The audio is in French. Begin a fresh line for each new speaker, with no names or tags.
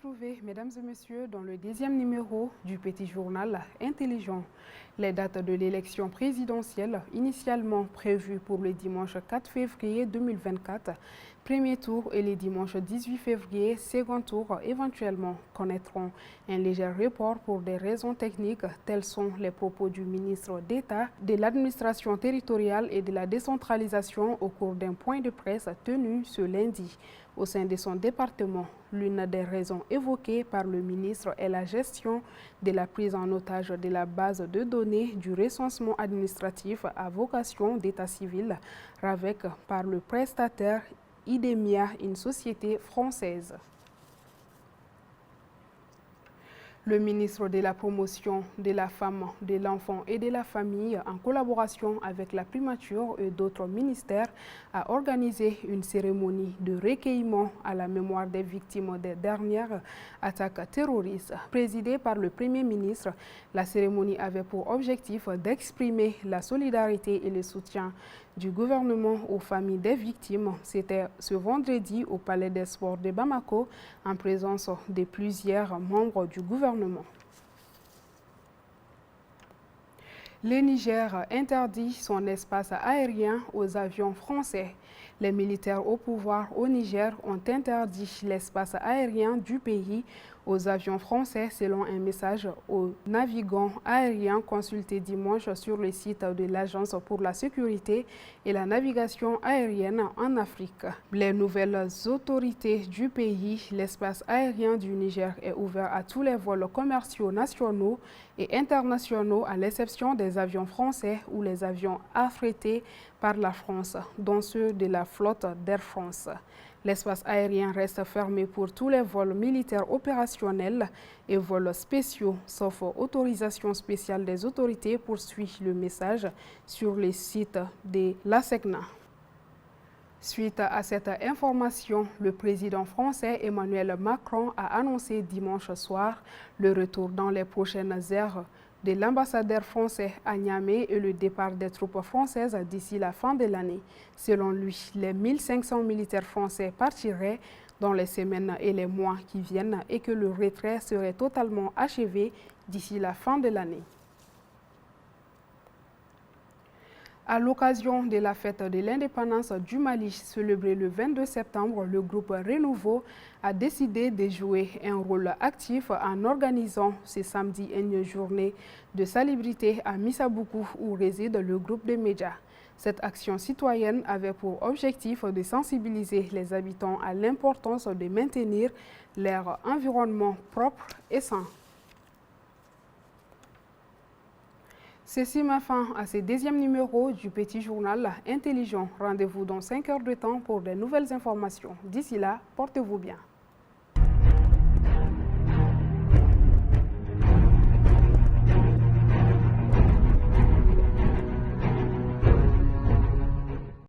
retrouver, mesdames et messieurs, dans le 10e numéro du petit journal intelligent. Les dates de l'élection présidentielle, initialement prévues pour le dimanche 4 février 2024, premier tour, et le dimanche 18 février, second tour, éventuellement connaîtront un léger report pour des raisons techniques. Tels sont les propos du ministre d'État de l'administration territoriale et de la décentralisation au cours d'un point de presse tenu ce lundi. Au sein de son département, l'une des raisons évoquées par le ministre est la gestion de la prise en otage de la base de données du recensement administratif à vocation d'état civil, RAVEC, par le prestataire IDEMIA, une société française. Le ministre de la Promotion de la Femme, de l'Enfant et de la Famille, en collaboration avec la primature et d'autres ministères, a organisé une cérémonie de recueillement à la mémoire des victimes des dernières attaques terroristes. Présidée par le Premier ministre, la cérémonie avait pour objectif d'exprimer la solidarité et le soutien du gouvernement aux familles des victimes. C'était ce vendredi au Palais des Sports de Bamako, en présence de plusieurs membres du gouvernement. Le Niger interdit son espace aérien aux avions français. Les militaires au pouvoir au Niger ont interdit l'espace aérien du pays aux avions français, selon un message aux navigants aériens consultés dimanche sur le site de l'Agence pour la sécurité et la navigation aérienne en Afrique. Les nouvelles autorités du pays, l'espace aérien du Niger est ouvert à tous les vols commerciaux nationaux et internationaux, à l'exception des avions français ou les avions affrétés par la France, dont ceux de la flotte d'Air France. L'espace aérien reste fermé pour tous les vols militaires opérationnels et vols spéciaux, sauf autorisation spéciale des autorités, poursuit le message sur le site de l'ASECNA. Suite à cette information, le président français Emmanuel Macron a annoncé dimanche soir le retour dans les prochaines heures de l'ambassadeur français à Niamey et le départ des troupes françaises d'ici la fin de l'année. Selon lui, les 1500 militaires français partiraient dans les semaines et les mois qui viennent et que le retrait serait totalement achevé d'ici la fin de l'année. À l'occasion de la fête de l'indépendance du Mali, célébrée le 22 septembre, le groupe Renouveau a décidé de jouer un rôle actif en organisant ce samedi une journée de salubrité à Missaboukou, où réside le groupe de médias. Cette action citoyenne avait pour objectif de sensibiliser les habitants à l'importance de maintenir leur environnement propre et sain. Ceci met fin à ce 10e numéro du petit journal intelligent. Rendez-vous dans 5 heures de temps pour de nouvelles informations. D'ici là, portez-vous bien.